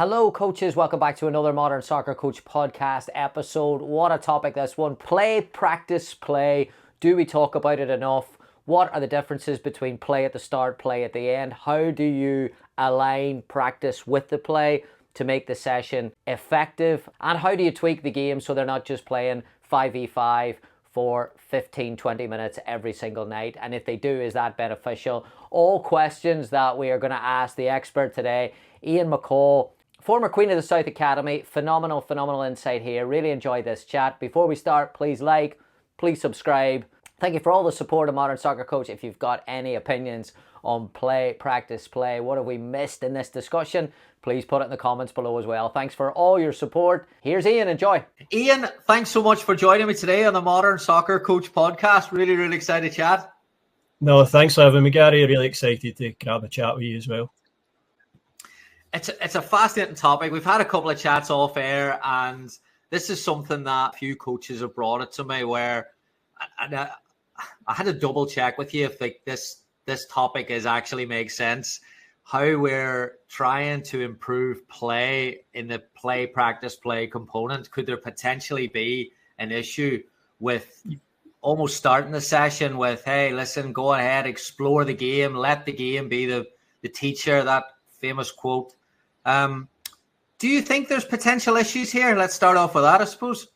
Hello coaches, welcome back to another Modern Soccer Coach podcast episode. What a topic this one. Play, practice, play. Do we talk about it enough? What are the differences between play at the start, play at the end? How do you align practice with the play to make the session effective? And how do you tweak the game so they're not just playing 5v5 for 15-20 minutes every single night? And if they do, is that beneficial? All questions that we are going to ask the expert today, Ian McCall, former Queen of the South Academy. Phenomenal insight here. Really enjoyed this chat. Before we start, please like, please subscribe. Thank you for all the support of Modern Soccer Coach. If you've got any opinions on play, practice, play, what have we missed in this discussion, please put it in the comments below as well. Thanks for all your support. Here's Ian. Enjoy. Ian, thanks so much for joining me today on the Modern Soccer Coach podcast. Really excited to chat. No, thanks for having me, Gary. Really excited to grab a chat with you as well. It's a fascinating topic. We've had a couple of chats off air, and this is something that a few coaches have brought it to me where I had to double check with you if this topic is actually makes sense. How we're trying to improve play in the play, practice, play component. Could there potentially be an issue with almost starting the session with, hey, listen, go ahead, explore the game, let the game be the teacher, that famous quote. Do you think there's potential issues here? Let's start off with that, I suppose.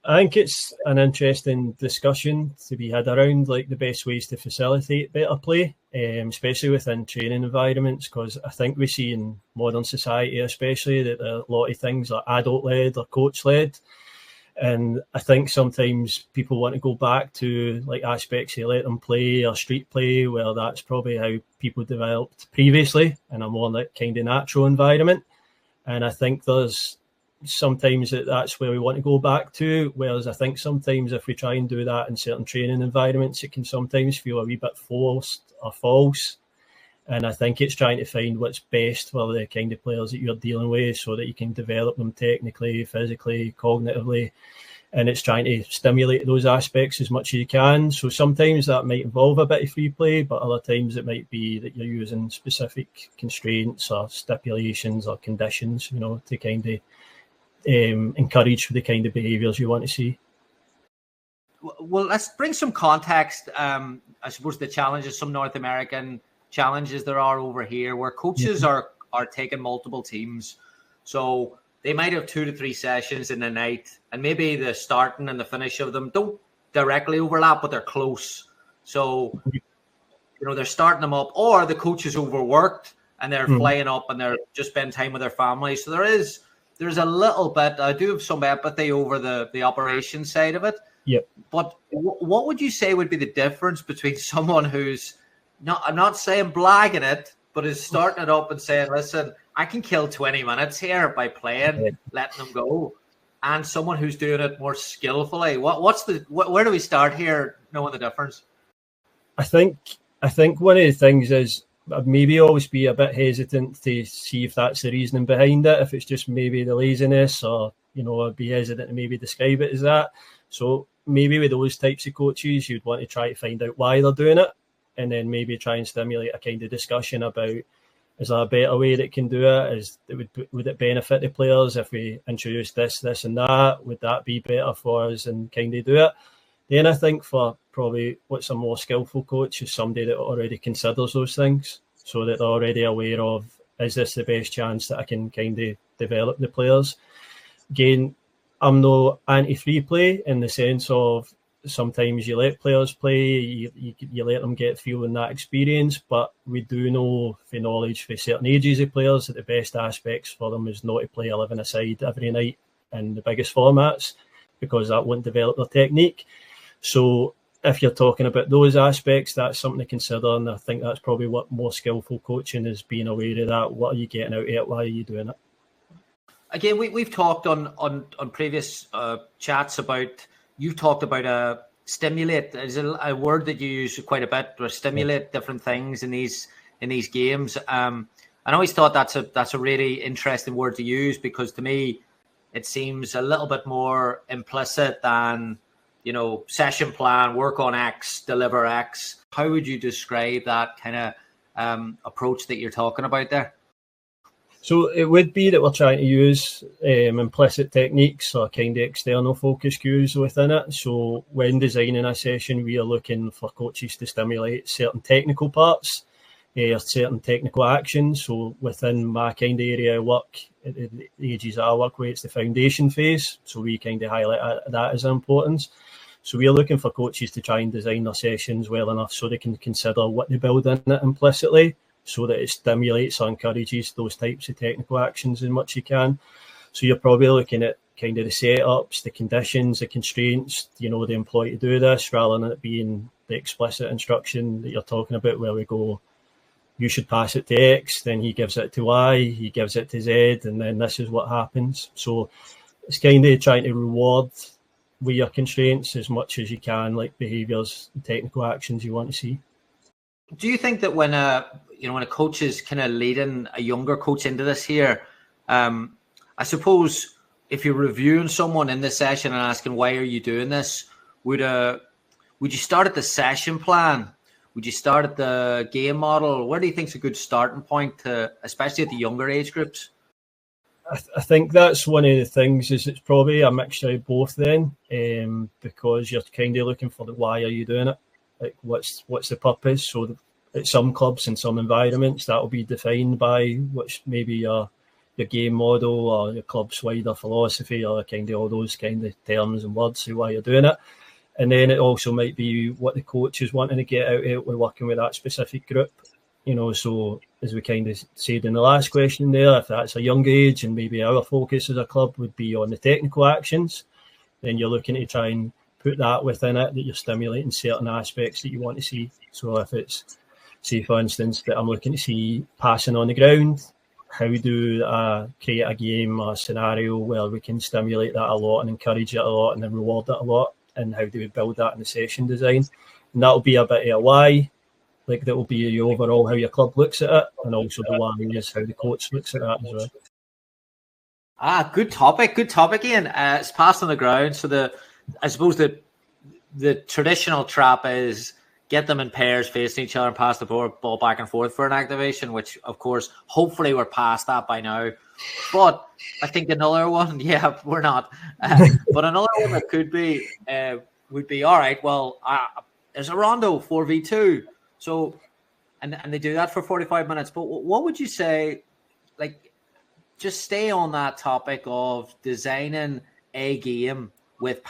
I think it's an interesting discussion to be had around like the best ways to facilitate better play, especially within training environments, because I think we see in modern society especially that a lot of things are adult-led or coach-led. And I think sometimes people want to go back to like aspects of let them play or street play, where that's probably how people developed previously in a more like kind of natural environment. And I think there's sometimes that's where we want to go back to. Whereas I think sometimes if we try and do that in certain training environments, it can sometimes feel a wee bit forced or false. And I think it's trying to find what's best for the kind of players that you're dealing with so that you can develop them technically, physically, cognitively. And it's trying to stimulate those aspects as much as you can. So sometimes that might involve a bit of free play, but other times it might be that you're using specific constraints or stipulations or conditions, to kind of encourage the kind of behaviours you want to see. Well, let's bring some context. I suppose the challenges, some North American challenges there are over here where coaches are taking multiple teams. So they might have 2 to 3 sessions in a night, and maybe the starting and the finish of them don't directly overlap, but they're close. So, they're starting them up, or the coach is overworked and they're flying up and they're just spending time with their family. So there's a little bit, I do have some empathy over the operation side of it. Yep. But what would you say would be the difference between someone who's I'm not saying blagging it, but is starting it up and saying, listen, I can kill 20 minutes here by playing, letting them go, and someone who's doing it more skillfully? Where do we start here knowing the difference? I think one of the things is I'd maybe always be a bit hesitant to see if that's the reasoning behind it, if it's just maybe the laziness or, I'd be hesitant to maybe describe it as that. So maybe with those types of coaches, you'd want to try to find out why they're doing it, and then maybe try and stimulate a kind of discussion about, is there a better way that can do it? Would it benefit the players if we introduce this and that? Would that be better for us and kind of do it? Then I think for probably what's a more skillful coach is somebody that already considers those things so that they're already aware of, is this the best chance that I can kind of develop the players? Again, I'm no anti-free play in the sense of sometimes you let players play, you let them get feeling that experience, but we do know for knowledge for certain ages of players that the best aspects for them is not to play 11 aside every night in the biggest formats, because that won't develop their technique. So if you're talking about those aspects, that's something to consider, and I think that's probably what more skillful coaching is, being aware of that. What are you getting out of it? Why are you doing it? Again, we've talked on previous chats about, you've talked about stimulate. Is a word that you use quite a bit, or stimulate different things in these games. I always thought that's a really interesting word to use, because to me it seems a little bit more implicit than, session plan, work on X, deliver X. How would you describe that kind of approach that you're talking about there? So it would be that we're trying to use implicit techniques or kind of external focus cues within it. So when designing a session, we are looking for coaches to stimulate certain technical parts, or certain technical actions. So within my kind of area of work, the ages I work with, it's the foundation phase. So we kind of highlight that as importance. So we are looking for coaches to try and design their sessions well enough so they can consider what they build in it implicitly, so that it stimulates or encourages those types of technical actions as much as you can. So you're probably looking at kind of the setups, the conditions, the constraints, the employee to do this, rather than it being the explicit instruction that you're talking about, where we go, you should pass it to X, then he gives it to Y, he gives it to Z, and then this is what happens. So it's kind of trying to reward with your constraints as much as you can, like behaviours and technical actions you want to see. Do you think that when a coach is kind of leading a younger coach into this here, I suppose if you're reviewing someone in this session and asking why are you doing this, would you start at the session plan? Would you start at the game model? Where do you think is a good starting point, especially at the younger age groups? I think that's one of the things, is it's probably a mixture of both then, because you're kind of looking for the why are you doing it? Like what's the purpose? So at some clubs and some environments, that will be defined by which maybe your game model or your club's wider philosophy, or kind of all those kind of terms and words of why you're doing it. And then it also might be what the coach is wanting to get out of it when working with that specific group. So as we kind of said in the last question there, if that's a young age and maybe our focus as a club would be on the technical actions, then you're looking to try and put that within it, that you're stimulating certain aspects that you want to see. So if it's, say for instance, that I'm looking to see passing on the ground, how do I create a game or a scenario where we can stimulate that a lot and encourage it a lot and then reward it a lot, and how do we build that in the session design? And that'll be a bit of a why. Like that will be your overall how your club looks at it, and also the why is how the coach looks at that as well. Good topic, Ian. It's passed on the ground. So I suppose the traditional trap is get them in pairs facing each other and pass the ball back and forth for an activation, which of course, hopefully we're past that by now. But I think another one, yeah, we're not. But another one that could be would be, all right, well, there's a rondo 4v2. So, and they do that for 45 minutes. But what would you say, like, just stay on that topic of designing a game with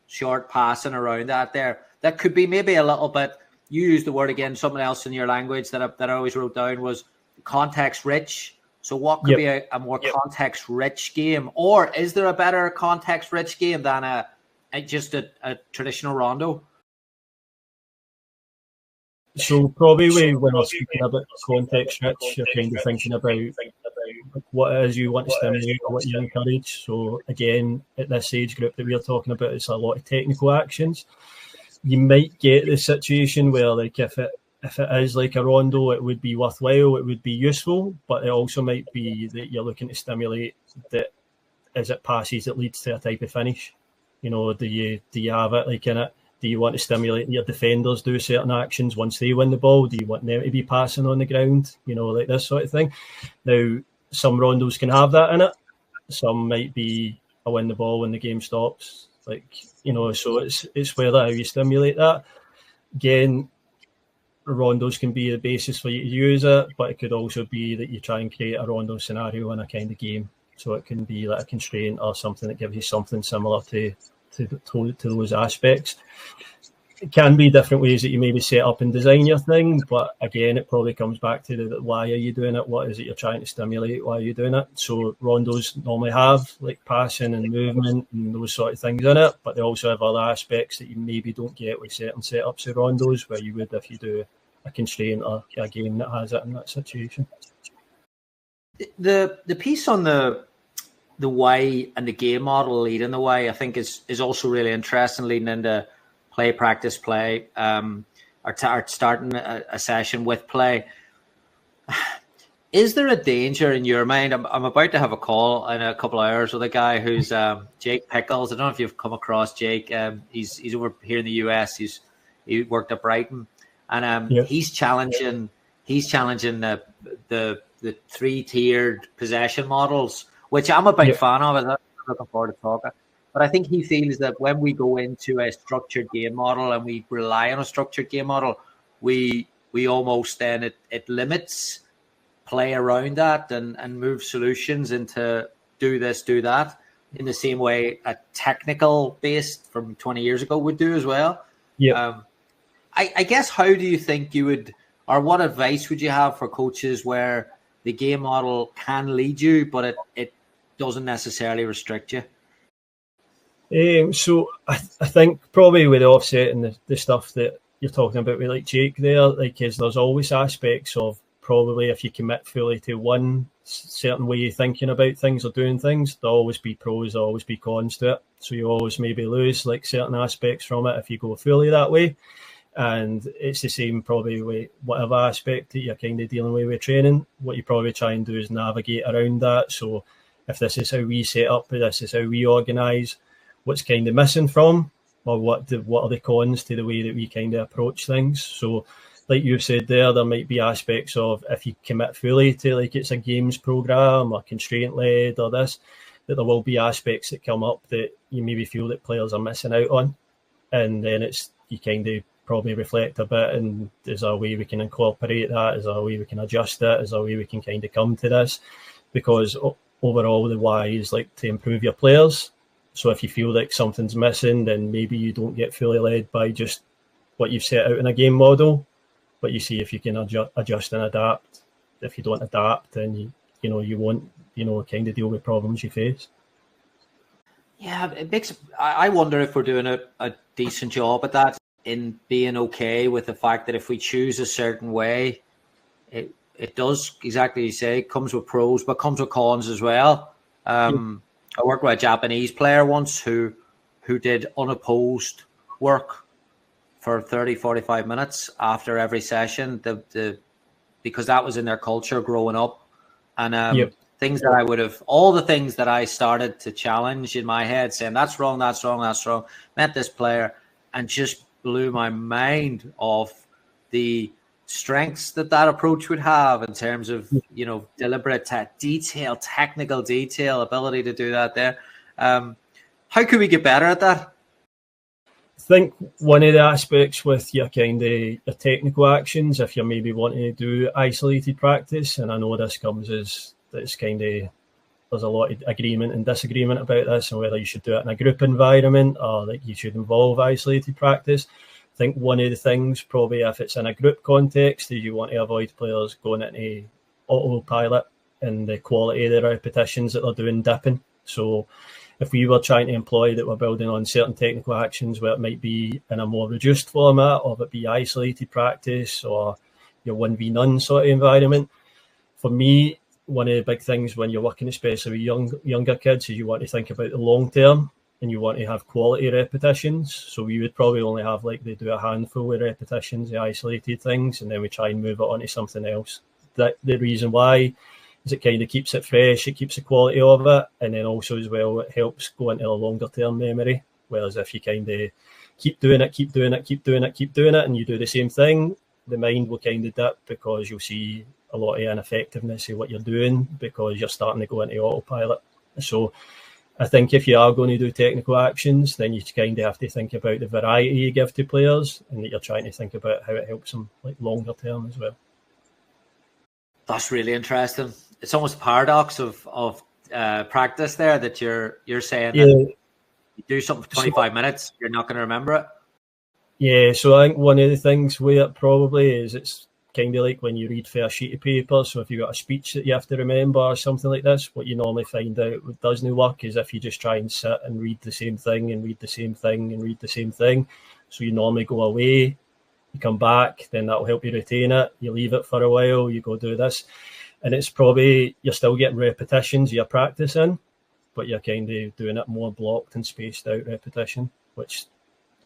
short passing around that there. That could be maybe a little bit, you used the word again, something else in your language that I always wrote down was context rich. So what could be a more context rich game? Or is there a better context rich game than just a traditional rondo? So probably when we're speaking about context rich, you're kind of thinking about what it is you want to stimulate or what you encourage. So again, at this age group that we're talking about, it's a lot of technical actions. You might get the situation where, like, if it is like a rondo, it would be worthwhile, it would be useful, but it also might be that you're looking to stimulate that as it passes, it leads to a type of finish. Do you have it like in it? Do you want to stimulate your defenders do certain actions once they win the ball? Do you want them to be passing on the ground? Like this sort of thing. Now, some rondos can have that in it. Some might be a win the ball when the game stops. So it's whether how you stimulate that. Again, rondos can be the basis for you to use it, but it could also be that you try and create a rondo scenario in a kind of game. So it can be like a constraint or something that gives you something similar to those aspects. It can be different ways that you maybe set up and design your thing, but again, it probably comes back to the why are you doing it? What is it you're trying to stimulate? Why are you doing it? So rondos normally have like passing and movement and those sort of things in it, but they also have other aspects that you maybe don't get with certain setups of rondos, where you would if you do a constraint or a game that has it in that situation. The piece on the why and the game model leading the way, I think is also really interesting, leading into play, practice, play, or starting a session with play. Is there a danger in your mind? I'm about to have a call in a couple of hours with a guy who's Jake Pickles. I don't know if you've come across Jake. He's over here in the US. He worked at Brighton, and he's challenging the three-tiered possession models, which I'm a big fan of. I'm looking forward to talking. But I think he feels that when we go into a structured game model and we rely on a structured game model, we almost then it limits play around that and move solutions into do this, do that, in the same way a technical based from 20 years ago would do as well. Yeah. I guess, how do you think you would, or what advice would you have for coaches where the game model can lead you, but it doesn't necessarily restrict you? So I think probably with the offset and the stuff that you're talking about with like Jake there, like is there's always aspects of probably if you commit fully to one certain way of thinking about things or doing things, there'll always be pros, there'll always be cons to it. So you always maybe lose like certain aspects from it if you go fully that way. And it's the same probably with whatever aspect that you're kind of dealing with training. What you probably try and do is navigate around that. So if this is how we set up, this is how we organise, what's kind of missing from, or what are the cons to the way that we kind of approach things. So like you said there might be aspects of if you commit fully to like it's a games program or constraint led or this, that there will be aspects that come up that you maybe feel that players are missing out on. And then it's, you kind of probably reflect a bit, and is there a way we can incorporate that? Is there a way we can adjust it? Is there a way we can kind of come to this? Because overall the why is like to improve your players. So if you feel like something's missing, then maybe you don't get fully led by just what you've set out in a game model, but you see if you can adjust and adapt. If you don't adapt, then you won't kind of deal with problems you face. Yeah, it makes. I wonder if we're doing a decent job at that, in being okay with the fact that if we choose a certain way, it does exactly as you say, it comes with pros, but comes with cons as well. I worked with a Japanese player once who did unopposed work for 30, 45 minutes after every session, because that was in their culture growing up. And things that I would have, all the things that I started to challenge in my head, saying that's wrong, met this player and just blew my mind off the strengths that approach would have in terms of, deliberate technical detail, ability to do that there. How could we get better at that? I think one of the aspects with your kind of your technical actions, if you're maybe wanting to do isolated practice, and I know this comes as it's kind of, there's a lot of agreement and disagreement about this and whether you should do it in a group environment or like you should involve isolated practice. I think one of the things probably if it's in a group context is you want to avoid players going into autopilot and the quality of the repetitions that they're doing dipping. So if we were trying to employ that we're building on certain technical actions where it might be in a more reduced format, or if it be isolated practice or your 1v none sort of environment, for me, one of the big things when you're working especially with younger kids is you want to think about the long term and you want to have quality repetitions. So we would probably only have like they do a handful of repetitions, the isolated things, and then we try and move it on to something else. That the reason why is it kind of keeps it fresh, it keeps the quality of it, and then also as well it helps go into a longer term memory. Whereas if you kind of keep doing it, and you do the same thing, the mind will kind of dip because you'll see a lot of ineffectiveness of what you're doing because you're starting to go into autopilot. So I think if you are going to do technical actions, then you kind of have to think about the variety you give to players and that you're trying to think about how it helps them like longer term as well. That's really interesting. It's almost a paradox of practice there, that you're saying that you do something for 25 minutes, you're not going to remember it. Yeah, so I think one of the things with it probably is it's kind of like when you read for a sheet of paper. So if you've got a speech that you have to remember or something like this, what you normally find out doesn't work is if you just try and sit and read the same thing and read the same thing and read the same thing. So you normally go away, you come back, then that'll help you retain it. You leave it for a while, you go do this. And it's probably, you're still getting repetitions you're practicing, but you're kind of doing it more blocked and spaced out repetition, which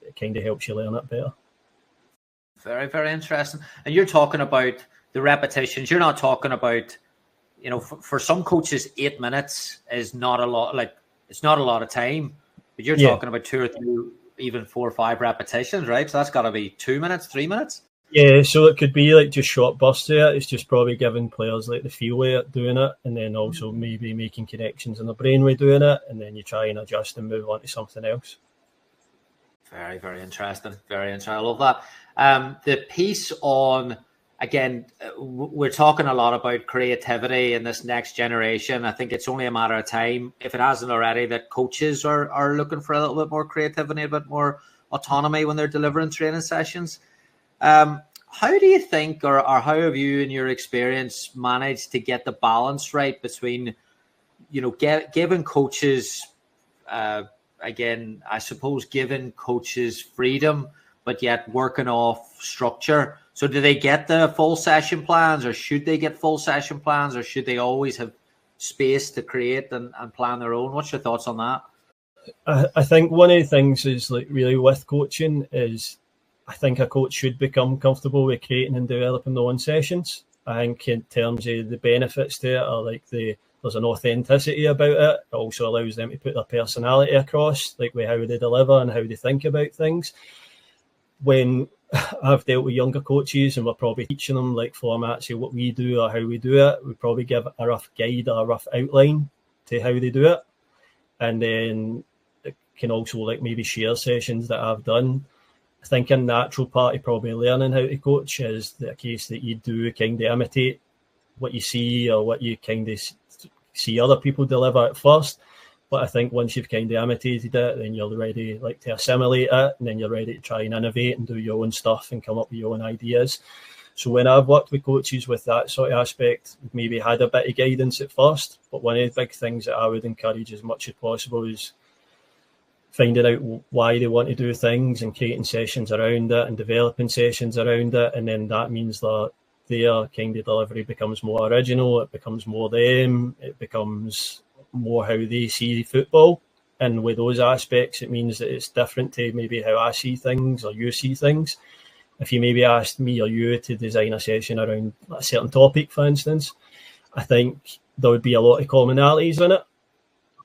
it kind of helps you learn it better. Very, very interesting. And you're talking about the repetitions. You're not talking about, for some coaches, 8 minutes is not a lot. Like, it's not a lot of time, but you're talking about 2 or 3, even 4 or 5 repetitions, right? So that's got to be 2 minutes, 3 minutes. Yeah, so it could be like just short bursts of it. It's just probably giving players like the feel of it, doing it, and then also maybe making connections in the brain with doing it, and then you try and adjust and move on to something else. Very, very interesting. Very interesting. I love that. The piece on, again, we're talking a lot about creativity in this next generation. I think it's only a matter of time, if it hasn't already, that coaches are looking for a little bit more creativity, a bit more autonomy when they're delivering training sessions. How do you think, or how have you, in your experience, managed to get the balance right between, giving coaches, again, I suppose, giving coaches freedom, but yet working off structure? So do they get the full session plans, or should they get full session plans, or should they always have space to create and plan their own? What's your thoughts on that? I think one of the things is like really with coaching is I think a coach should become comfortable with creating and developing their own sessions. I think in terms of the benefits to it are like there's an authenticity about it. It also allows them to put their personality across, like with how they deliver and how they think about things. When I've dealt with younger coaches and we're probably teaching them like formats of what we do or how we do it, we probably give a rough guide or a rough outline to how they do it. And then it can also like maybe share sessions that I've done. I think a natural part of probably learning how to coach is the case that you do kind of imitate what you see or what you kind of see other people deliver at first. But I think once you've kind of imitated it, then you're ready like to assimilate it, and then you're ready to try and innovate and do your own stuff and come up with your own ideas. So when I've worked with coaches with that sort of aspect, maybe had a bit of guidance at first. But one of the big things that I would encourage as much as possible is finding out why they want to do things and creating sessions around it and developing sessions around it. And then that means that their kind of delivery becomes more original, it becomes more them, it becomes more how they see football. And with those aspects, it means that it's different to maybe how I see things or you see things. If you maybe asked me or you to design a session around a certain topic, for instance, I think there would be a lot of commonalities in it,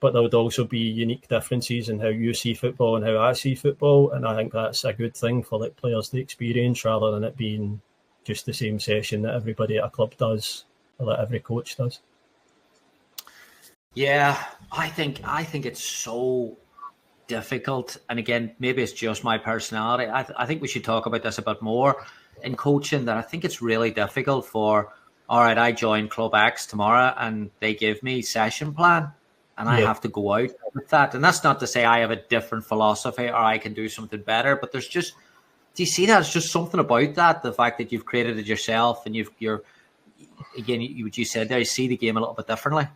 but there would also be unique differences in how you see football and how I see football. And I think that's a good thing for like players to experience, rather than it being just the same session that everybody at a club does or that every coach does. Yeah, I think it's so difficult. And again, maybe it's just my personality. I think we should talk about this a bit more in coaching, that I think it's really difficult for, all right, I join Club X tomorrow and they give me session plan and I have to go out with that. And that's not to say I have a different philosophy or I can do something better, but there's just, do you see that? It's just something about that, the fact that you've created it yourself and you're again, what you said there, you see the game a little bit differently.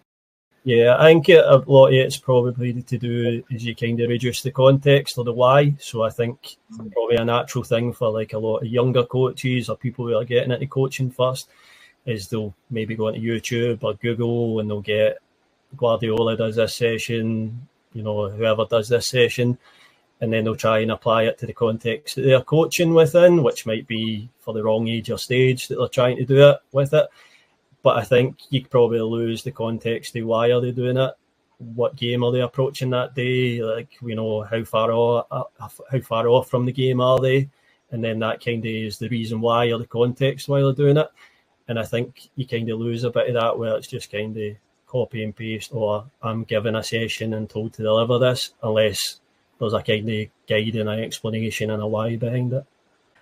Yeah, I think a lot of it's probably to do is you kind of reduce the context or the why. So I think probably a natural thing for like a lot of younger coaches or people who are getting into coaching first is they'll maybe go into YouTube or Google and they'll get Guardiola does this session, whoever does this session, and then they'll try and apply it to the context that they're coaching within, which might be for the wrong age or stage that they're trying to do it with it. But I think you could probably lose the context of why are they doing it, what game are they approaching that day, like how far off from the game are they, and then that kind of is the reason why or the context why they're doing it. And I think you kind of lose a bit of that where it's just kind of copy and paste, or I'm given a session and told to deliver this, unless there's a kind of guide and an explanation and a why behind it.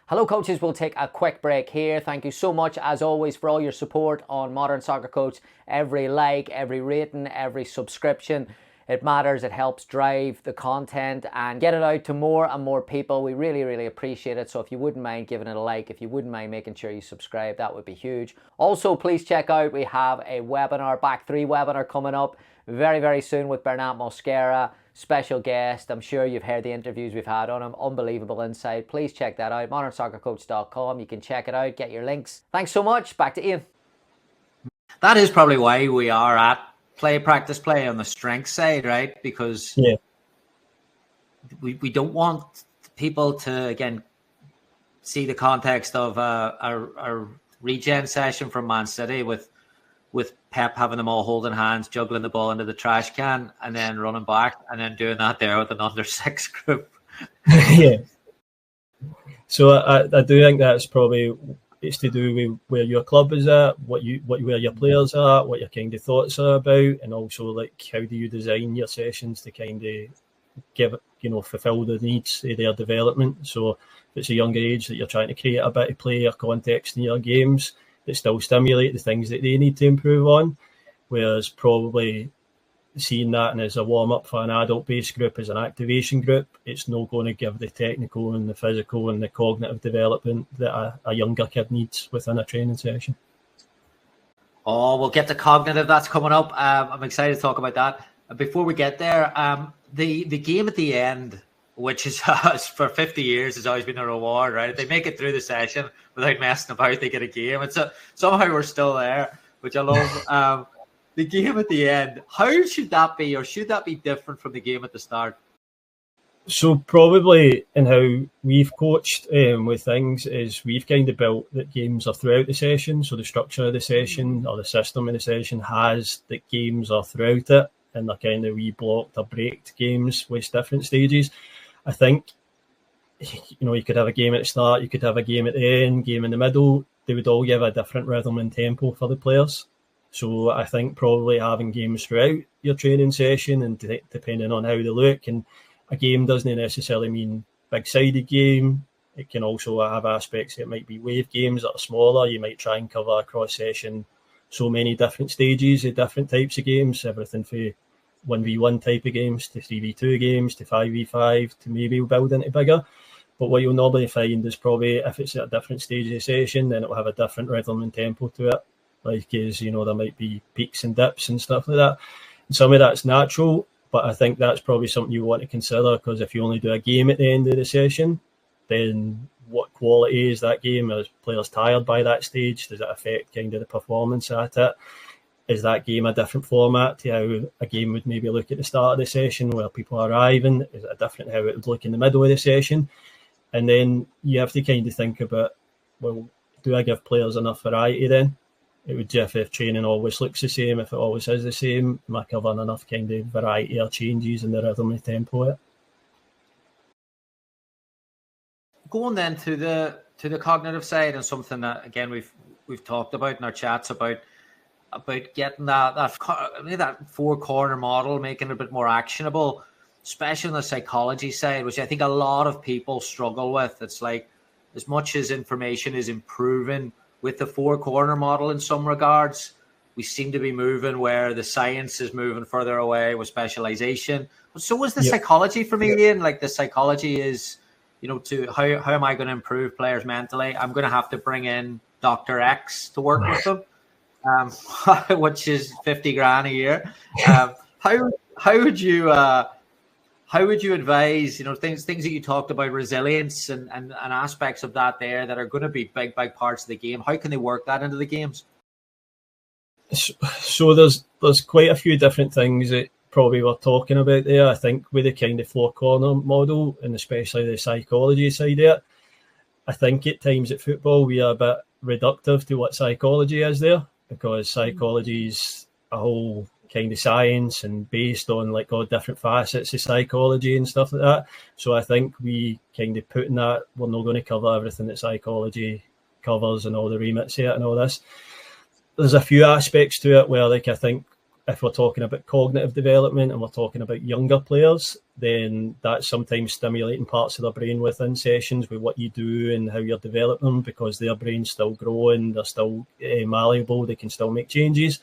Hello coaches, we'll take a quick break here. Thank you so much as always for all your support on Modern Soccer Coach. Every like, every rating, every subscription, it matters. It helps drive the content and get it out to more and more people. We really, really appreciate it. So if you wouldn't mind giving it a like, if you wouldn't mind making sure you subscribe, that would be huge. Also, please check out, we have a webinar, Back 3 webinar coming up very, very soon with Bernat Mosquera. Special guest. I'm sure you've heard the interviews we've had on him. Unbelievable insight. Please check that out. modernsoccercoach.com. You can check it out. Get your links. Thanks so much. Back to Ian. That is probably why we are at practice play on the strength side, right? Because we don't want people to, again, see the context of a regen session from Man City with Pep having them all holding hands, juggling the ball into the trash can, and then running back, and then doing that there with an under 6 group. Yeah. So I do think that's probably, it's to do with where your club is at, where your players are, what your kind of thoughts are about, and also like how do you design your sessions to kind of fulfill the needs of their development. So if it's a younger age that you're trying to create a bit of play or context in your games that still stimulate the things that they need to improve on, whereas probably seeing that and as a warm-up for an adult-based group, as an activation group, it's not going to give the technical and the physical and the cognitive development that a younger kid needs within a training session. Oh, we'll get to cognitive. That's coming up. I'm excited to talk about that. Before we get there, the game at the end, which is for 50 years, has always been a reward, right? If they make it through the session without messing about, they get a game. And so somehow we're still there, which I love. The game at the end, how should that be, or should that be different from the game at the start? So probably in how we've coached with things is we've kind of built that games are throughout the session. So the structure of the session or the system in the session has that games are throughout it, and they're kind of blocked or breaked games with different stages. I think, you could have a game at the start, you could have a game at the end, game in the middle. They would all give a different rhythm and tempo for the players. So I think probably having games throughout your training session, and depending on how they look, and a game doesn't necessarily mean big-sided game. It can also have aspects that might be wave games that are smaller. You might try and cover across session so many different stages of different types of games, everything from 1v1 type of games to 3v2 games to 5v5 to maybe build into bigger. But what you'll normally find is probably if it's at a different stage of the session, then it will have a different rhythm and tempo to it. Like, there might be peaks and dips and stuff like that. And some of that's natural, but I think that's probably something you want to consider, because if you only do a game at the end of the session, then what quality is that game? Are players tired by that stage? Does it affect kind of the performance at it? Is that game a different format to how a game would maybe look at the start of the session where people are arriving? Is it different how it would look in the middle of the session? And then you have to kind of think about, well, do I give players enough variety then? It would, if training always looks the same, if it always is the same, am I covering enough kind of variety or changes in the rhythm and tempo of it? Going then to the cognitive side, and something that again we've talked about in our chats about getting that four corner model, making it a bit more actionable, especially on the psychology side, which I think a lot of people struggle with. It's like, as much as information is improving with the four corner model in some regards, we seem to be moving where the science is moving further away with specialization. But so is the psychology for me, Ian. Like, the psychology is, to how am I going to improve players mentally? I'm going to have to bring in Dr. X to work with them, which is 50 grand a year. How would you advise, things that you talked about, resilience and aspects of that there that are going to be big parts of the game? How can they work that into the games? So there's quite a few different things that probably we're talking about there. I think with the kind of four corner model, and especially the psychology side of it, I think at times at football we are a bit reductive to what psychology is there, because psychology is a whole kind of science and based on like all different facets of psychology and stuff like that. So I think we kind of put in that we're not going to cover everything that psychology covers and all the remits here and all this. There's a few aspects to it where, like, I think if we're talking about cognitive development and we're talking about younger players, then that's sometimes stimulating parts of their brain within sessions with what you do and how you're developing them, because their brain's still growing, they're still malleable, they can still make changes.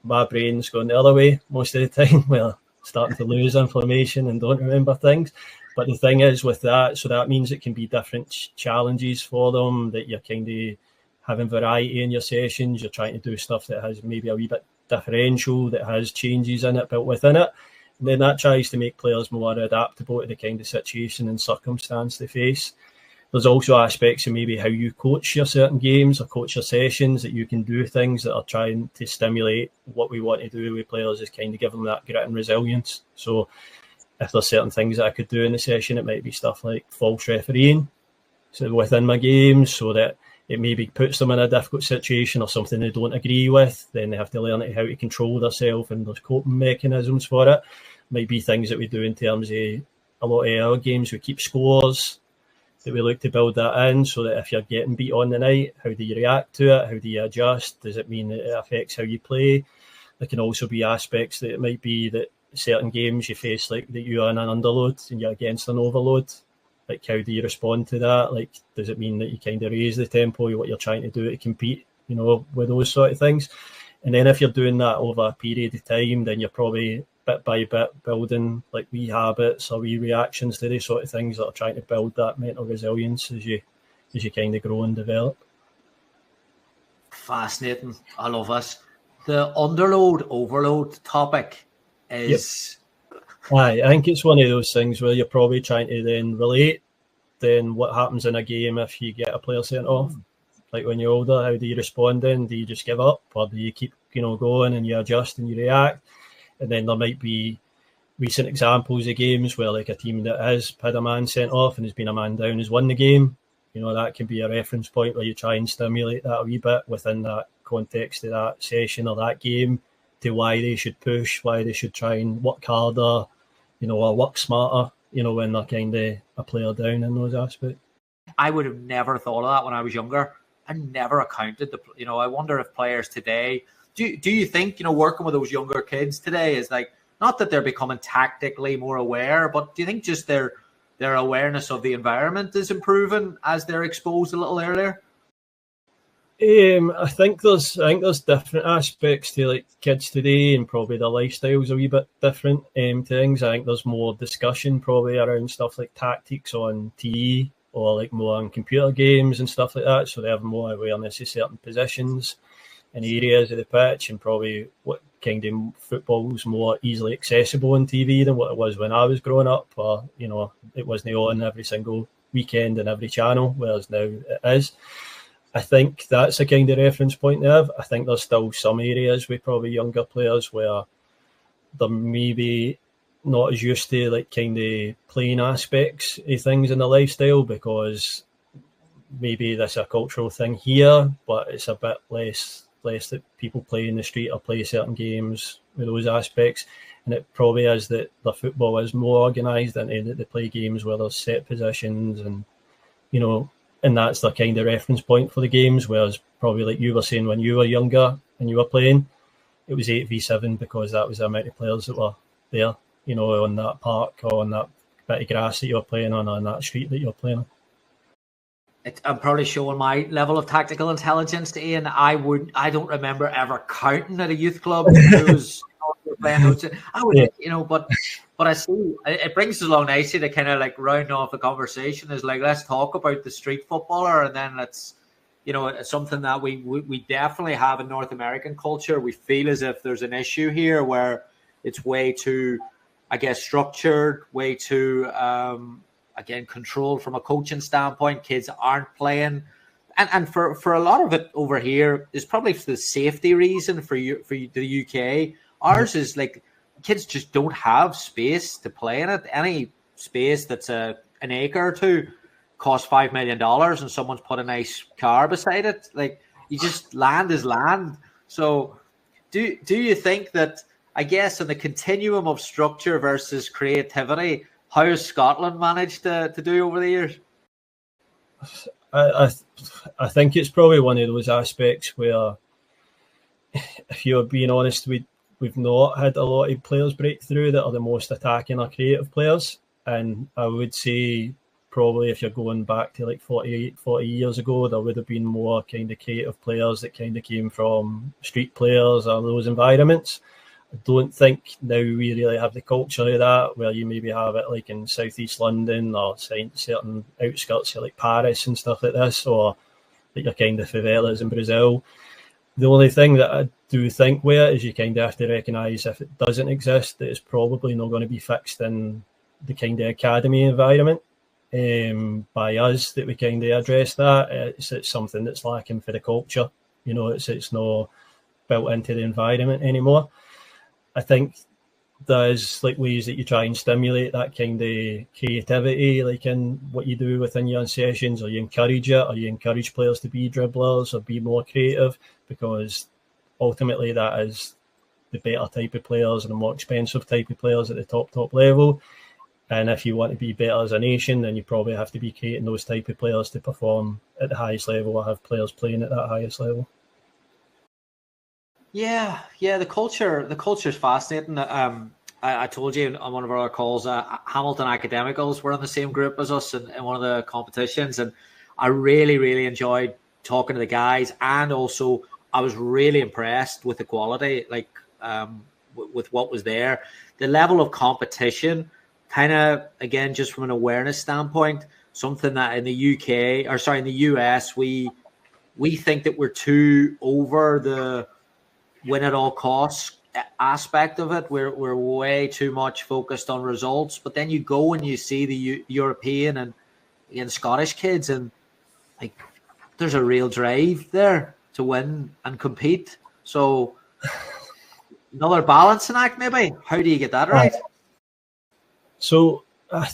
My brain's going the other way most of the time, where starting to lose information and don't remember things. But the thing is with that, so that means it can be different challenges for them, that you're kind of having variety in your sessions. You're trying to do stuff that has maybe a wee bit differential, that has changes in it built within it. And then that tries to make players more adaptable to the kind of situation and circumstance they face. There's also aspects of maybe how you coach your certain games or coach your sessions, that you can do things that are trying to stimulate what we want to do with players, is kind of give them that grit and resilience. So if there's certain things that I could do in the session, it might be stuff like false refereeing, so within my games, so that it maybe puts them in a difficult situation or something they don't agree with, then they have to learn how to control themselves, and there's coping mechanisms for it. Might be things that we do in terms of a lot of our games, we keep scores. that we look to build that in, so that if you're getting beat on the night, how do you react to it? How do you adjust? Does it mean that it affects how you play? There can also be aspects that it might be that certain games you face, like that you're in an underload and you're against an overload. Like, how do you respond to that? Like, does it mean that you kind of raise the tempo, what you're trying to do to compete, with those sort of things? And then if you're doing that over a period of time, then you're probably bit by bit building like wee habits or wee reactions to these sort of things that are trying to build that mental resilience as you kind of grow and develop. Fascinating. I love this. The underload overload topic is... Aye, I think it's one of those things where you're probably trying to then relate then what happens in a game if you get a player sent off. Like when you're older, how do you respond then? Do you just give up, or do you keep going and you adjust and you react? And then there might be recent examples of games where like a team that has had a man sent off and has been a man down has won the game. That can be a reference point where you try and stimulate that a wee bit within that context of that session or that game to why they should push, why they should try and work harder, or work smarter, when they're kind of a player down in those aspects. I would have never thought of that when I was younger. I never accounted I wonder if players today, do you think, working with those younger kids today is like, not that they're becoming tactically more aware, but do you think just their awareness of the environment is improving as they're exposed a little earlier? I think there's different aspects to like kids today, and probably their lifestyle's a wee bit different to things. I think there's more discussion probably around stuff like tactics on TE or like more on computer games and stuff like that. So they have more awareness of certain positions and areas of the pitch, and probably what kind of football's more easily accessible on TV than what it was when I was growing up. Or it wasn't on every single weekend and every channel, whereas now it is. I think that's a kind of reference point to have. I think there's still some areas with probably younger players where they're maybe not as used to like kind of playing aspects of things in the lifestyle, because maybe that's a cultural thing here, but it's a bit less that people play in the street or play certain games with those aspects. And it probably is that the football is more organised and that they play games where there's set positions and, and that's the kind of reference point for the games. Whereas probably like you were saying, when you were younger and you were playing, it was 8v7 because that was the amount of players that were there, on that park or on that bit of grass that you're playing on, or on that street that you're playing on. I'm probably showing my level of tactical intelligence to Ian. I don't remember ever counting at a youth club. But I see it brings us along nicely to kind of like round off the conversation. Is like, let's talk about the street footballer, and then let's, it's something that we definitely have in North American culture. We feel as if there's an issue here where it's way too, I guess, structured, way too again, controlled from a coaching standpoint. Kids aren't playing, and for a lot of it over here is probably for the safety reason for the UK. Ours is like kids just don't have space to play in it. Any space that's an acre or two costs $5 million, and someone's put a nice car beside it. Like, you just, land is land. So do you think that, I guess, in the continuum of structure versus creativity, how has Scotland managed to do over the years? I think it's probably one of those aspects where, if you're being honest, we've not had a lot of players break through that are the most attacking or creative players. And I would say probably if you're going back to like 40 years ago, there would have been more kind of creative players that kind of came from street players or those environments. I don't think now we really have the culture of that, where you maybe have it like in southeast London or certain outskirts of like Paris and stuff like this, or like your kind of favelas in Brazil. The only thing that I do think where is you kind of have to recognise, if it doesn't exist, that it's probably not going to be fixed in the kind of academy environment by us, that we kind of address that. It's something that's lacking for the culture. It's not built into the environment anymore. I think there's like ways that you try and stimulate that kind of creativity, like in what you do within your sessions, or you encourage it, or you encourage players to be dribblers or be more creative, because ultimately that is the better type of players and the more expensive type of players at the top level. And if you want to be better as a nation, then you probably have to be creating those type of players to perform at the highest level or have players playing at that highest level. Yeah, the culture is fascinating. I told you on one of our calls, Hamilton Academicals were in the same group as us in one of the competitions, and I really enjoyed talking to the guys, and also I was really impressed with the quality, like with what was there, the level of competition. Kind of, again, just from an awareness standpoint, something that in the in the US, we think that we're too over the win at all costs aspect of it. We're way too much focused on results. But then you go and you see the European and again Scottish kids, and like there's a real drive there to win and compete. So another balancing act, maybe. How do you get that right? So I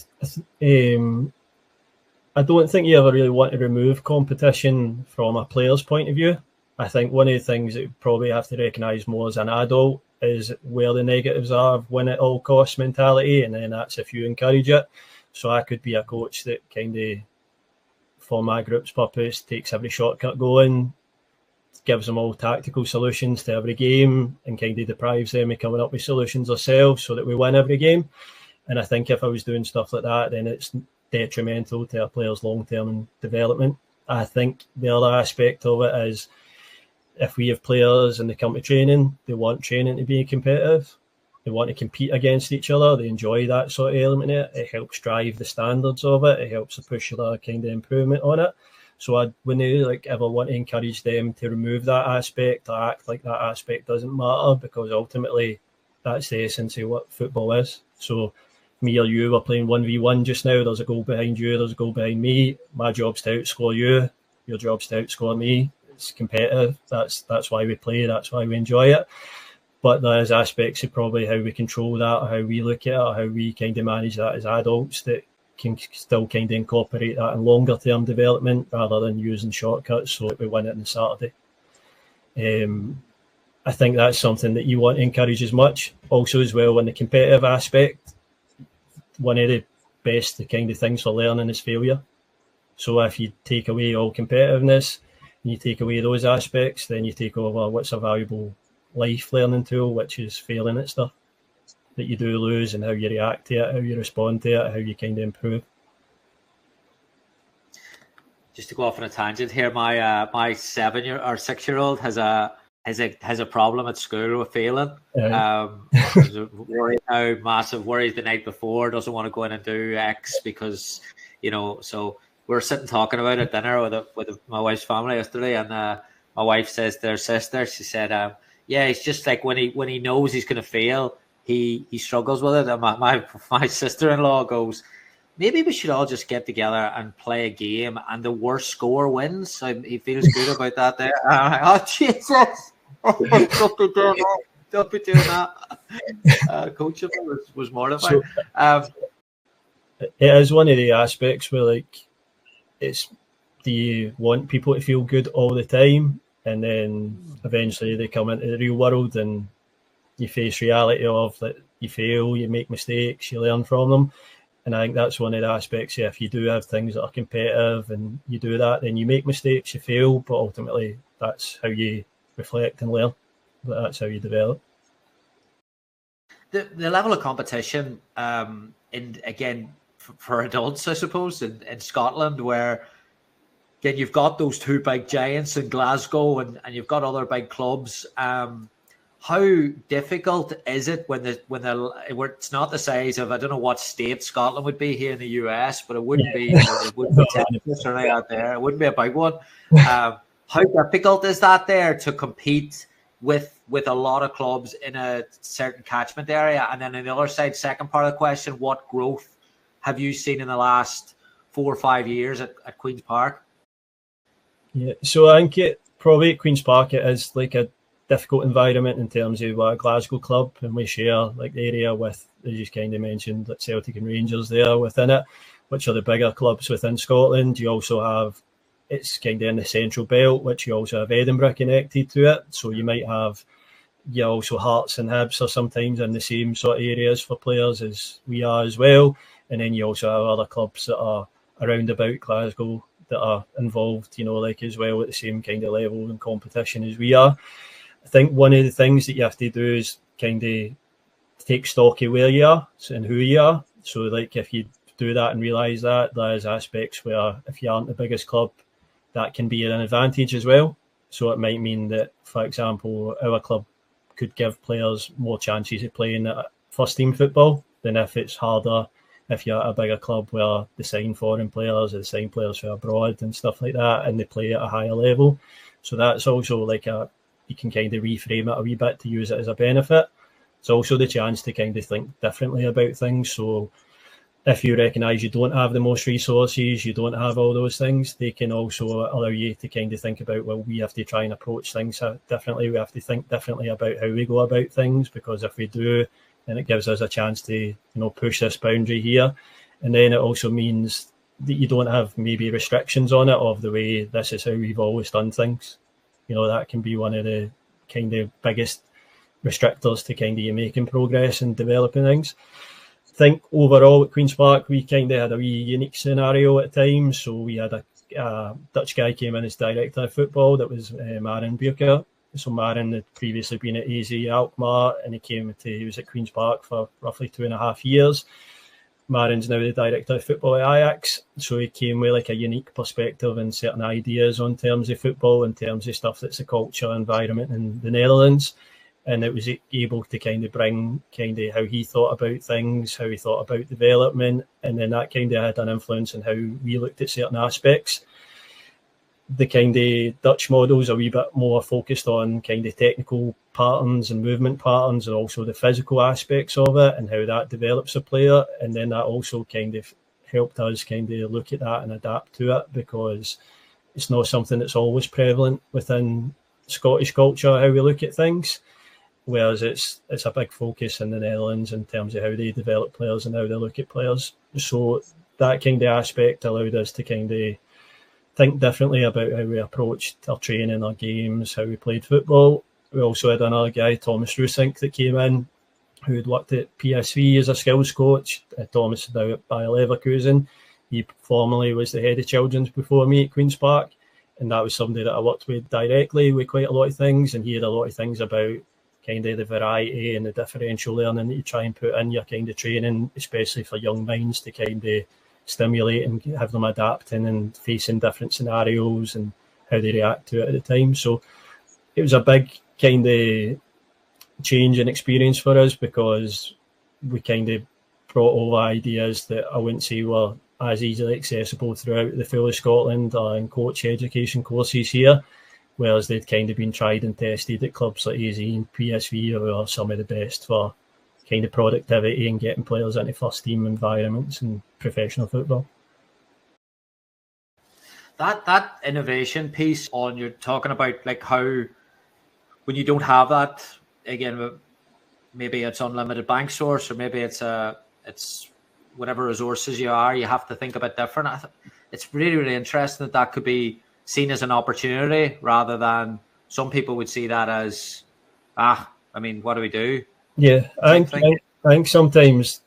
don't think you ever really want to remove competition from a player's point of view. I think one of the things that you probably have to recognise more as an adult is where the negatives are of win at all costs mentality, and then that's if you encourage it. So I could be a coach that kind of, for my group's purpose, takes every shortcut going, gives them all tactical solutions to every game, and kind of deprives them of coming up with solutions ourselves so that we win every game. And I think if I was doing stuff like that, then it's detrimental to a player's long-term development. I think the other aspect of it is if we have players and they come to training, they want training to be competitive. They want to compete against each other. They enjoy that sort of element in it. It helps drive the standards of it. It helps to push their kind of improvement on it. So I wouldn't ever want to encourage them to remove that aspect or act like that aspect doesn't matter, because ultimately that's the essence of what football is. So me or you were playing 1v1 just now. There's a goal behind you. There's a goal behind me. My job's to outscore you. Your job's to outscore me. It's competitive. That's why we play. That's why we enjoy it. But there's aspects of probably how we control that, or how we look at it, or how we kind of manage that as adults that can still kind of incorporate that in longer term development rather than using shortcuts so that we win it on Saturday. I think that's something that you want to encourage as much. Also as well, in the competitive aspect, one of the best kind of things for learning is failure. So if you take away all competitiveness and you take away those aspects, then you take over what's a valuable life learning tool, which is failing at stuff that you do lose, and how you react to it, how you respond to it, how you kind of improve. Just to go off on a tangent here, my 6-year-old has a problem at school with failing. There's a worry now, massive worries the night before, doesn't want to go in and do X because, so we're sitting talking about it at dinner with my wife's family yesterday, and my wife says to their sister, she said, yeah, it's just like when he knows he's going to fail, he struggles with it. And my sister-in-law goes, maybe we should all just get together and play a game, and the worst score wins. So he feels good about that there. And I'm like, oh, Jesus. Don't be doing that. Coach was mortified. It is one of the aspects where, do you want people to feel good all the time? And then eventually they come into the real world and you face reality of that you fail, you make mistakes, you learn from them. And I think that's one of the aspects. If you do have things that are competitive and you do that, then you make mistakes, you fail, but ultimately that's how you reflect and learn. That's how you develop. The level of competition, again, for adults, I suppose, in Scotland, where again you've got those two big giants in Glasgow, and you've got other big clubs. How difficult is it when it's not the size of, I don't know what state Scotland would be here in the US, but it wouldn't be. It wouldn't be Texas or anything out there. It wouldn't be a big one. How difficult is that there to compete with a lot of clubs in a certain catchment area? And then on the other side, second part of the question, what growth have you seen in the last 4 or 5 years at Queen's Park? Yeah, so I think probably at Queen's Park it is like a difficult environment in terms of a Glasgow club, and we share like the area with, as you kind of mentioned, like Celtic and Rangers there within it, which are the bigger clubs within Scotland. You also have, it's kind of in the central belt, which you also have Edinburgh connected to it. So you might have, also Hearts and Hibs are sometimes in the same sort of areas for players as we are as well. And then you also have other clubs that are around about Glasgow that are involved, like as well at the same kind of level and competition as we are. I think one of the things that you have to do is kind of take stock of where you are and who you are. So like if you do that and realise that, there's aspects where if you aren't the biggest club, that can be an advantage as well. So it might mean that, for example, our club could give players more chances of playing at first team football than if it's harder if you're at a bigger club where they sign foreign players or they sign players from abroad and stuff like that, and they play at a higher level. So that's also like you can kind of reframe it a wee bit to use it as a benefit. It's also the chance to kind of think differently about things. So if you recognise you don't have the most resources, you don't have all those things, they can also allow you to kind of think about, well, we have to try and approach things differently. We have to think differently about how we go about things, because if we do, then it gives us a chance to, push this boundary here. And then it also means that you don't have maybe restrictions on it of the way this is how we've always done things. That can be one of the kind of biggest restrictors to kind of you making progress and developing things. I think overall at Queen's Park, we kind of had a wee unique scenario at times. So we had a Dutch guy came in as director of football, that was Maren Buurker. So Maren had previously been at AZ Alkmaar, and he was at Queen's Park for roughly 2.5 years. Maren's now the director of football at Ajax, so he came with like a unique perspective and certain ideas on terms of football, in terms of stuff that's the culture, environment in the Netherlands. And it was able to kind of bring kind of how he thought about things, how he thought about development, and then that kind of had an influence on how we looked at certain aspects. The kind of Dutch models are a wee bit more focused on kind of technical patterns and movement patterns, and also the physical aspects of it and how that develops a player. And then that also kind of helped us kind of look at that and adapt to it, because it's not something that's always prevalent within Scottish culture, how we look at things. Whereas it's a big focus in the Netherlands in terms of how they develop players and how they look at players. So that kind of aspect allowed us to kind of think differently about how we approached our training, our games, how we played football. We also had another guy, Thomas Rusink, that came in, who had worked at PSV as a skills coach. Thomas is now at Bayer Leverkusen. He formerly was the head of children's before me at Queen's Park, and that was somebody that I worked with directly with quite a lot of things, and he had a lot of things about kind of the variety and the differential learning that you try and put in your kind of training, especially for young minds, to kind of stimulate and have them adapting and facing different scenarios and how they react to it at the time. So it was a big kind of change in experience for us, because we kind of brought over ideas that I wouldn't say were as easily accessible throughout the full of Scotland or in coach education courses here, whereas they'd kind of been tried and tested at clubs like AZ and PSV, who are some of the best for kind of productivity and getting players into first team environments and professional football. That innovation piece on, you're talking about like how when you don't have that, again, maybe it's unlimited bank source, or maybe it's whatever resources you have to think about different. It's really, really interesting that could be seen as an opportunity, rather than some people would see that as, what do we do? Yeah, I think sometimes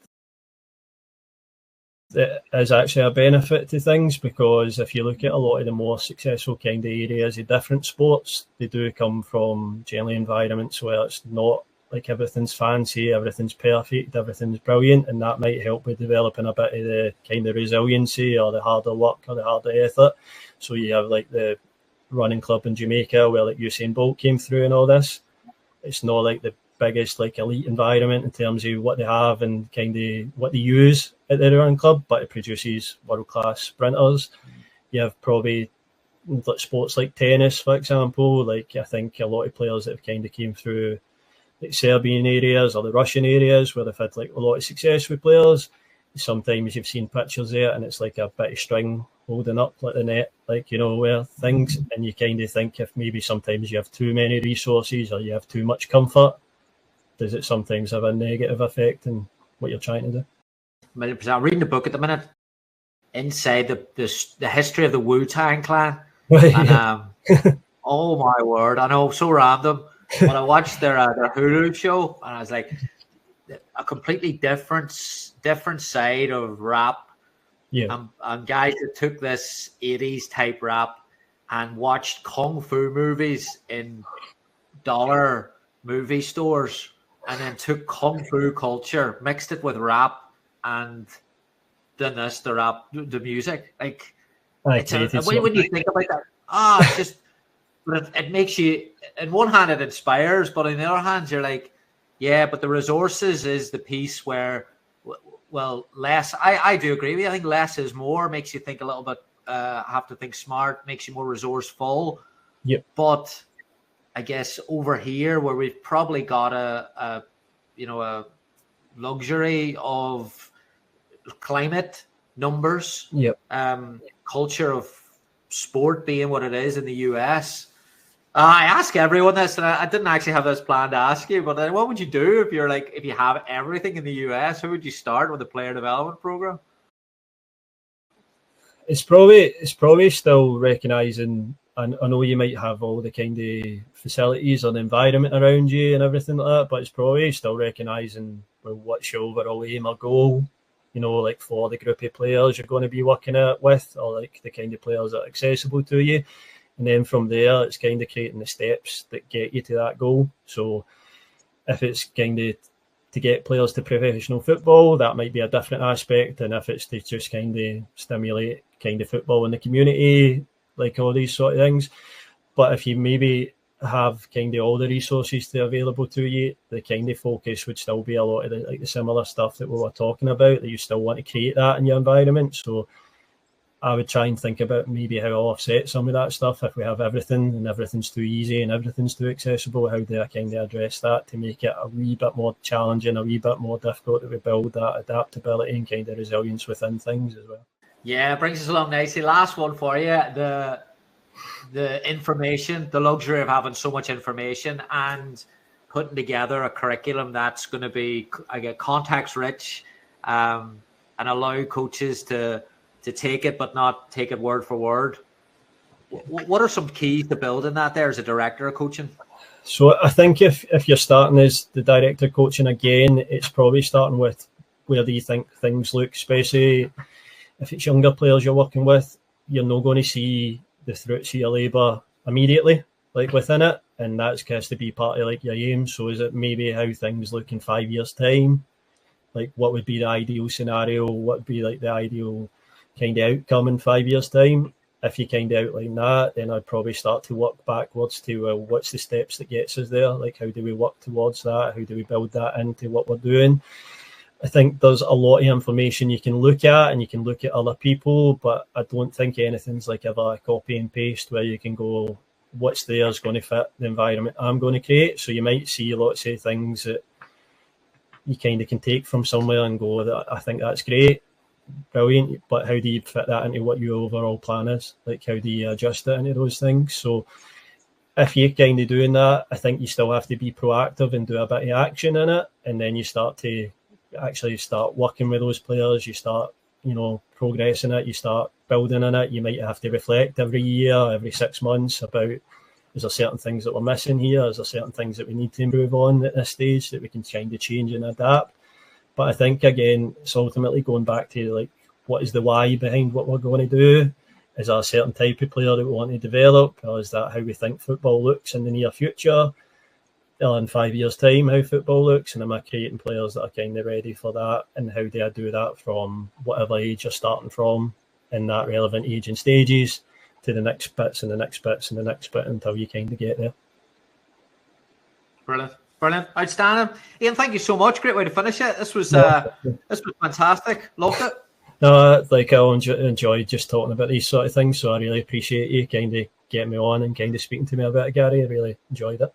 that is actually a benefit to things, because if you look at a lot of the more successful kind of areas of different sports, they do come from generally environments where it's not like everything's fancy, everything's perfect, everything's brilliant, and that might help with developing a bit of the kind of resiliency or the harder work or the harder effort. So you have like the running club in Jamaica where like Usain Bolt came through and all this. It's not like the biggest like elite environment in terms of what they have and kind of what they use at their running club, but it produces world-class sprinters. You have probably sports like tennis, for example. Like I think a lot of players that have kind of came through like Serbian areas or the Russian areas where they've had like a lot of success with players. Sometimes you've seen pictures there and it's like a bit of string holding up like the net, like, where things, and you kind of think if maybe sometimes you have too many resources or you have too much comfort, does it sometimes have a negative effect in what you're trying to do? 100%. I'm reading the book at the minute, inside the history of the Wu-Tang Clan. Right. And oh my word, I know, so random. But I watched their Hulu show, and I was like, a completely different side of rap. Yeah. And guys that took this 80s type rap and watched kung fu movies in dollar movie stores, and then took kung fu culture, mixed it with rap, and done this, the music. Like, when you think about that, it's just, but it makes you, on one hand, it inspires, but on the other hand, you're like, yeah, but the resources is the piece where, well, less. I do agree with you. I think less is more. Makes you think a little bit. Have to think smart. Makes you more resourceful. Yep. But I guess over here, where we've probably got a luxury of climate, numbers, yep, culture of sport being what it is in the US. I ask everyone this, and I didn't actually have this planned to ask you, but what would you do if you have everything in the US? Who would you start with a player development program? It's probably still recognising, and I know you might have all the kind of facilities and environment around you and everything like that, but it's probably still recognising, well, what's your overall aim or goal, like for the group of players you're going to be working with, or like the kind of players that are accessible to you. And then from there, it's kind of creating the steps that get you to that goal. So if it's kind of to get players to professional football, that might be a different aspect. And if it's to just kind of stimulate kind of football in the community, like all these sort of things. But if you maybe have kind of all the resources available to you, the kind of focus would still be a lot of the similar stuff that we were talking about, that you still want to create that in your environment. So I would try and think about maybe how I'll offset some of that stuff if we have everything and everything's too easy and everything's too accessible. How do I kind of address that to make it a wee bit more challenging, a wee bit more difficult to build that adaptability and kind of resilience within things as well? Yeah, it brings us along nicely. Last one for you. The information, the luxury of having so much information and putting together a curriculum that's going to be, context rich, and allow coaches to take it, but not take it word for word. What are some keys to building that there as a director of coaching? So I think if you're starting as the director of coaching again, it's probably starting with where do you think things look, especially if it's younger players you're working with. You're not going to see the fruits of your labour immediately, like within it, and that's has to be part of like your aim. So is it maybe how things look in 5 years' time? Like what would be the ideal scenario? What would be like the ideal kind of outcome in 5 years' time? If you kind of outline that, then I'd probably start to work backwards to what's the steps that gets us there? Like how do we work towards that? How do we build that into what we're doing? I think there's a lot of information you can look at, and you can look at other people, but I don't think anything's like ever a copy and paste where you can go, what's there is going to fit the environment I'm going to create. So you might see lots of things that you kind of can take from somewhere and go, I think that's great, brilliant, but how do you fit that into what your overall plan is? Like how do you adjust it into those things? So if you're kind of doing that, I think you still have to be proactive and do a bit of action in it, and then you start to actually start working with those players. You start, progressing it. You start building in it. You might have to reflect every year, every 6 months about, is there certain things that we're missing here? Is there certain things that we need to improve on at this stage that we can kind of change and adapt? But I think, again, it's ultimately going back to, like, what is the why behind what we're going to do? Is there a certain type of player that we want to develop? Or is that how we think football looks in the near future? Or in 5 years' time, how football looks? And am I creating players that are kind of ready for that? And how do I do that from whatever age you're starting from in that relevant age and stages to the next bits and the next bits and the next bit until you kind of get there? Brilliant. Outstanding. Ian, thank you so much. Great way to finish it. This was fantastic. Loved it. No, like I enjoyed just talking about these sort of things, so I really appreciate you kind of getting me on and kind of speaking to me about it, Gary. I really enjoyed it.